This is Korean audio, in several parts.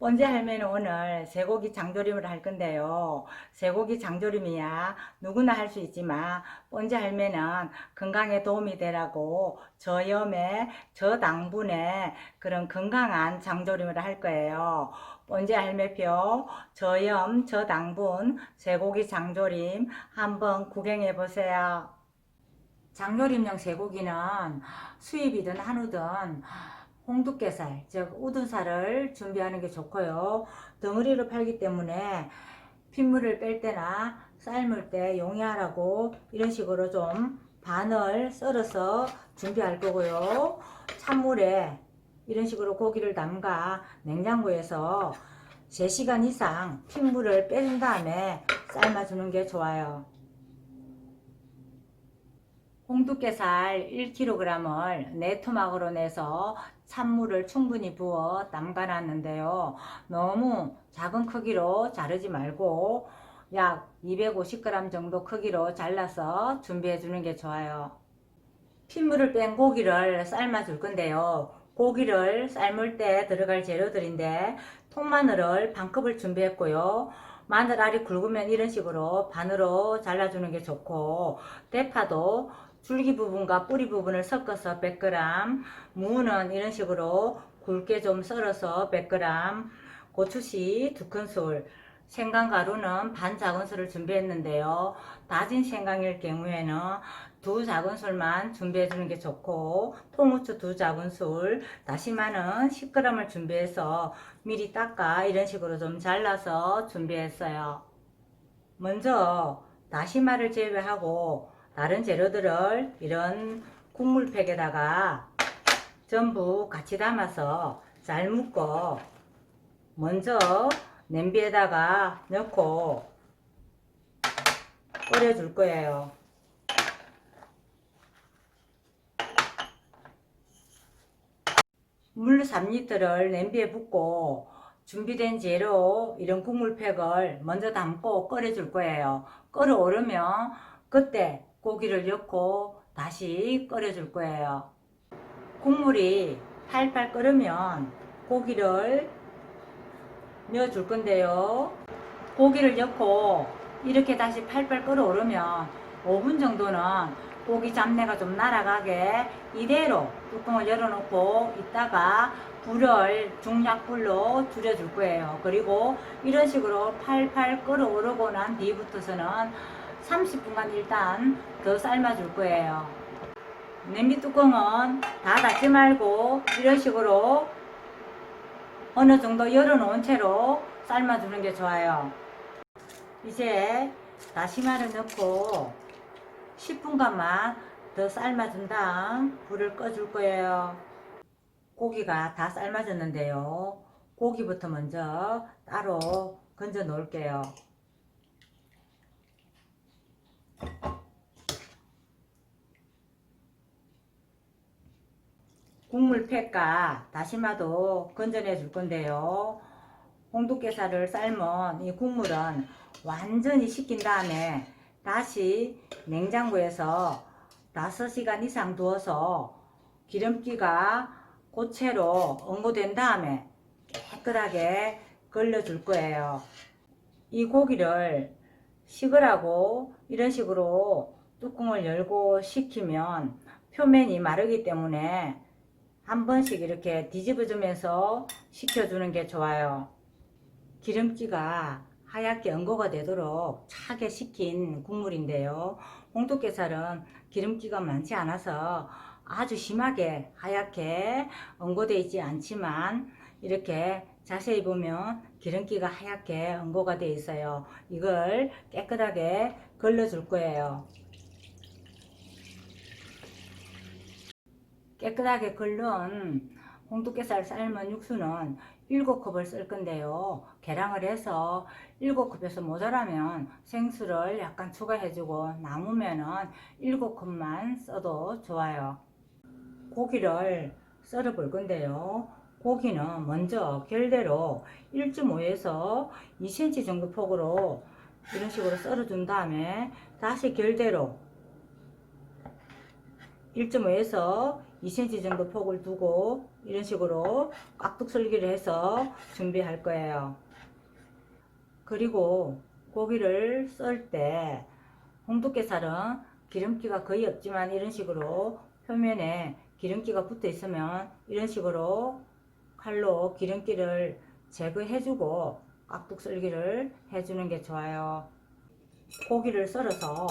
번제 할매는 오늘 쇠고기 장조림을 할 건데요. 쇠고기 장조림이야 누구나 할 수 있지만 번제 할매는 건강에 도움이 되라고 저염에 저당분에 그런 건강한 장조림을 할 거예요. 번제 할매표 저염 저당분 쇠고기 장조림 한번 구경해 보세요. 장조림용 쇠고기는 수입이든 한우든 홍두깨살, 즉 우둔살을 준비하는 게 좋고요. 덩어리로 팔기 때문에 핏물을 뺄 때나 삶을 때 용이하라고 이런 식으로 좀 반을 썰어서 준비할 거고요. 찬물에 이런 식으로 고기를 담가 냉장고에서 3시간 이상 핏물을 뺀 다음에 삶아주는 게 좋아요. 홍두깨살 1kg을 네토막으로 내서 찬물을 충분히 부어 담가 놨는데요. 너무 작은 크기로 자르지 말고 약 250g 정도 크기로 잘라서 준비해 주는 게 좋아요. 핏물을 뺀 고기를 삶아 줄 건데요. 고기를 삶을 때 들어갈 재료들인데 통마늘을 반컵을 준비했고요. 마늘 알이 굵으면 이런 식으로 반으로 잘라주는 게 좋고, 대파도 줄기 부분과 뿌리 부분을 섞어서 100g, 무는 이런 식으로 굵게 좀 썰어서 100g, 고추씨 2큰술, 생강가루는 반 작은술을 준비했는데요. 다진 생강일 경우에는 2작은술만 준비해 주는 게 좋고, 통후추 2작은술, 다시마는 10g을 준비해서 미리 닦아 이런 식으로 좀 잘라서 준비했어요. 먼저 다시마를 제외하고 다른 재료들을 이런 국물팩에다가 전부 같이 담아서 잘 묶어 먼저 냄비에다가 넣고 끓여 줄 거예요. 물 3리터를 냄비에 붓고 준비된 재료 이런 국물팩을 먼저 담고 끓여 줄 거예요. 끓어오르면 그때 고기를 넣고 다시 끓여 줄 거예요. 국물이 팔팔 끓으면 고기를 넣어 줄 건데요. 고기를 넣고 이렇게 다시 팔팔 끓어오르면 5분 정도는 고기 잡내가 좀 날아가게 이대로 뚜껑을 열어놓고 있다가 불을 중약불로 줄여줄 거예요. 그리고 이런 식으로 팔팔 끓어오르고 난 뒤부터서는 30분간 일단 더 삶아줄 거예요. 냄비 뚜껑은 다 닫지 말고 이런 식으로 어느 정도 열어놓은 채로 삶아주는 게 좋아요. 이제 다시마를 넣고 10분간만 더 삶아준 다음 불을 꺼줄 거예요. 고기가 다 삶아졌는데요. 고기부터 먼저 따로 건져 놓을게요. 국물팩과 다시마도 건져내 줄 건데요. 홍두깨살을 삶은 이 국물은 완전히 식힌 다음에 다시 냉장고에서 5시간 이상 두어서 기름기가 고체로 응고된 다음에 깨끗하게 걸러줄 거예요. 이 고기를 식으라고 이런 식으로 뚜껑을 열고 식히면 표면이 마르기 때문에 한 번씩 이렇게 뒤집어 주면서 식혀주는 게 좋아요. 기름기가 하얗게 응고가 되도록 차게 식힌 국물인데요. 홍두깨살은 기름기가 많지 않아서 아주 심하게 하얗게 응고되어 있지 않지만 이렇게 자세히 보면 기름기가 하얗게 응고가 되어 있어요. 이걸 깨끗하게 걸러 줄 거예요. 깨끗하게 걸른 홍두깨살 삶은 육수는 7컵을 쓸 건데요. 계량을 해서 7컵에서 모자라면 생수를 약간 추가해주고 남으면은 7컵만 써도 좋아요. 고기를 썰어 볼 건데요. 고기는 먼저 결대로 1.5에서 2cm 정도 폭으로 이런 식으로 썰어 준 다음에 다시 결대로 1.5에서 2cm 정도 폭을 두고 이런 식으로 깍둑썰기를 해서 준비할 거예요. 그리고 고기를 썰 때 홍두깨살은 기름기가 거의 없지만 이런 식으로 표면에 기름기가 붙어 있으면 이런 식으로 칼로 기름기를 제거해주고 깍둑썰기를 해주는 게 좋아요. 고기를 썰어서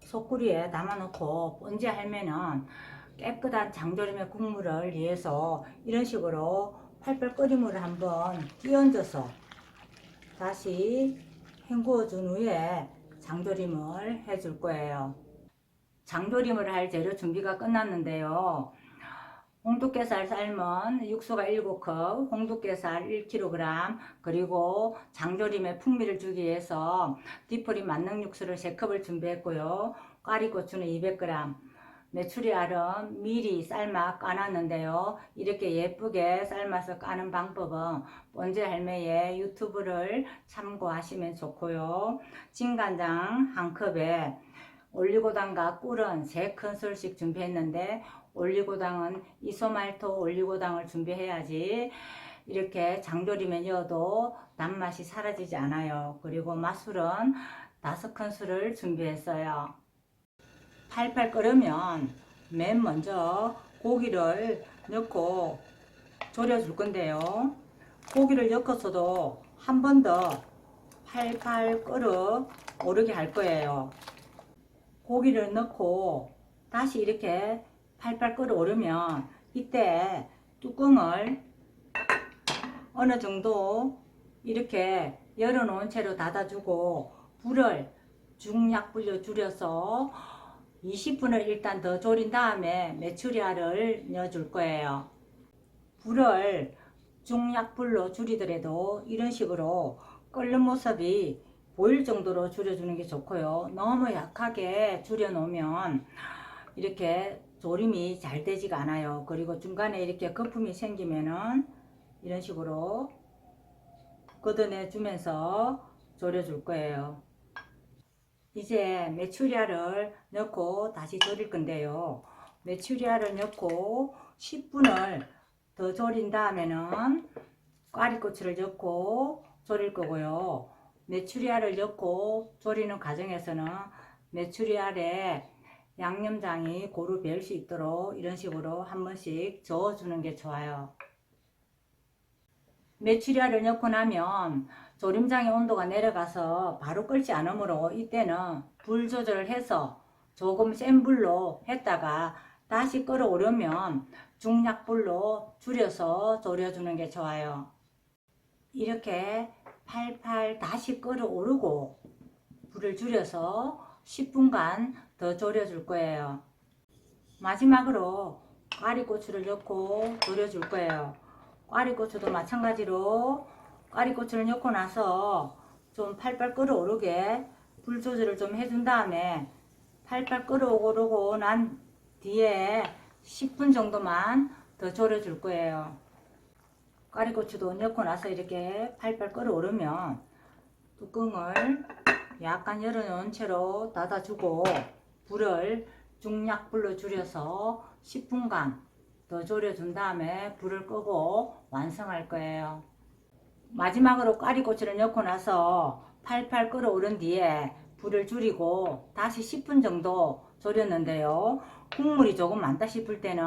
소쿠리에 담아놓고 번지 할면은 깨끗한 장조림의 국물을 위해서 이런 식으로 팔팔 끓인 물을 한번 끼얹어서 다시 헹구어 준 후에 장조림을 해줄 거예요. 장조림을 할 재료 준비가 끝났는데요. 홍두깨살 삶은 육수가 7컵, 홍두깨살 1kg, 그리고 장조림의 풍미를 주기 위해서 디프리 만능 육수를 3컵을 준비했고요. 꽈리고추는 200g, 메추리알은 미리 삶아 까놨는데요. 이렇게 예쁘게 삶아서 까는 방법은 번제 할매의 유튜브를 참고하시면 좋고요. 진간장 1컵에 올리고당과 꿀은 3큰술씩 준비했는데 올리고당은 이소말토 올리고당을 준비해야지 이렇게 장조림에 넣어도 단맛이 사라지지 않아요. 그리고 맛술은 5큰술을 준비했어요. 팔팔 끓으면 맨 먼저 고기를 넣고 졸여 줄 건데요. 고기를 넣고서도 한 번 더 팔팔 끓어 오르게 할 거예요. 고기를 넣고 다시 이렇게 팔팔 끓어 오르면 이때 뚜껑을 어느 정도 이렇게 열어놓은 채로 닫아주고 불을 중약불로 줄여서 20분을 일단 더 졸인 다음에 메추리알을 넣어줄 거예요. 불을 중약불로 줄이더라도 이런 식으로 끓는 모습이 보일 정도로 줄여주는 게 좋고요. 너무 약하게 줄여 놓으면 이렇게 조림이 잘 되지가 않아요. 그리고 중간에 이렇게 거품이 생기면은 이런 식으로 걷어내 주면서 졸여 줄 거예요. 이제 메추리알을 넣고 다시 졸일 건데요. 메추리알을 넣고 10분을 더 졸인 다음에는 꽈리고추를 넣고 졸일 거고요. 메추리알을 넣고 졸이는 과정에서는 메추리알에 양념장이 고루 배일 수 있도록 이런 식으로 한 번씩 저어주는 게 좋아요. 메추리알을 넣고 나면 조림장의 온도가 내려가서 바로 끓지 않으므로 이때는 불 조절을 해서 조금 센 불로 했다가 다시 끓어오르면 중약불로 줄여서 졸여주는 게 좋아요. 이렇게 팔팔 다시 끓어오르고 불을 줄여서 10분간 더 졸여줄 거예요. 마지막으로 꽈리고추를 넣고 졸여줄 거예요. 꽈리고추도 마찬가지로 꽈리고추를 넣고 나서 좀 팔팔 끓어오르게 불 조절을 좀 해준 다음에 팔팔 끓어오르고 난 뒤에 10분 정도만 더 졸여줄 거예요. 꽈리고추도 넣고 나서 이렇게 팔팔 끓어오르면 뚜껑을 약간 열어놓은 채로 닫아주고 불을 중약불로 줄여서 10분간 더 졸여준 다음에 불을 끄고 완성할 거예요. 마지막으로 꽈리고추를 넣고 나서 팔팔 끓어오른 뒤에 불을 줄이고 다시 10분 정도 졸였는데요. 국물이 조금 많다 싶을 때는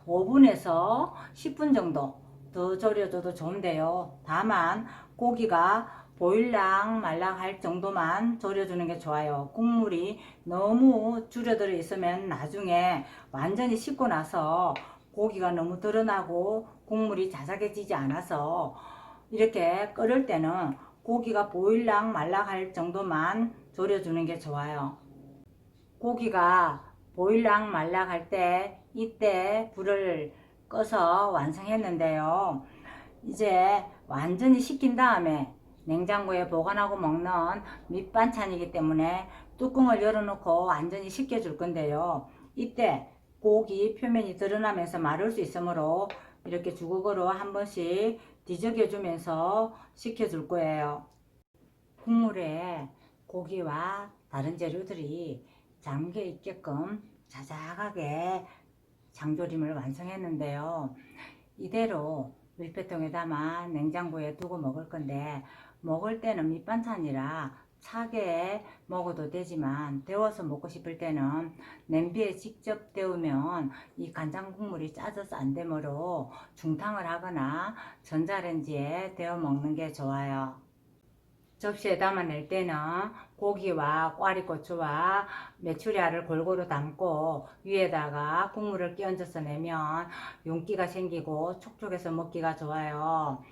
5분에서 10분 정도 더 졸여줘도 좋은데요. 다만 고기가 보일랑 말랑 할 정도만 졸여주는 게 좋아요. 국물이 너무 줄여들어 있으면 나중에 완전히 식고 나서 고기가 너무 드러나고 국물이 자작해지지 않아서 이렇게 끓을 때는 고기가 보일랑 말랑 할 정도만 졸여주는 게 좋아요. 고기가 보일랑 말랑 할 때 이때 불을 꺼서 완성했는데요. 이제 완전히 식힌 다음에 냉장고에 보관하고 먹는 밑반찬이기 때문에 뚜껑을 열어놓고 완전히 식혀줄 건데요. 이때 고기 표면이 드러나면서 마를 수 있으므로 이렇게 주걱으로 한 번씩 뒤적여주면서 식혀줄 거예요. 국물에 고기와 다른 재료들이 잠겨 있게끔 자작하게 장조림을 완성했는데요. 이대로 밀폐통에 담아 냉장고에 두고 먹을 건데, 먹을 때는 밑반찬이라 차게 먹어도 되지만 데워서 먹고 싶을 때는 냄비에 직접 데우면 이 간장 국물이 짜져서 안 되므로 중탕을 하거나 전자레인지에 데워 먹는 게 좋아요. 접시에 담아낼 때는 고기와 꽈리고추와 메추리알을 골고루 담고 위에다가 국물을 끼얹어서 내면 윤기가 생기고 촉촉해서 먹기가 좋아요.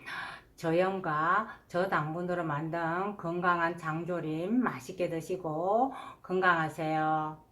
저염과 저당분으로 만든 건강한 장조림 맛있게 드시고 건강하세요.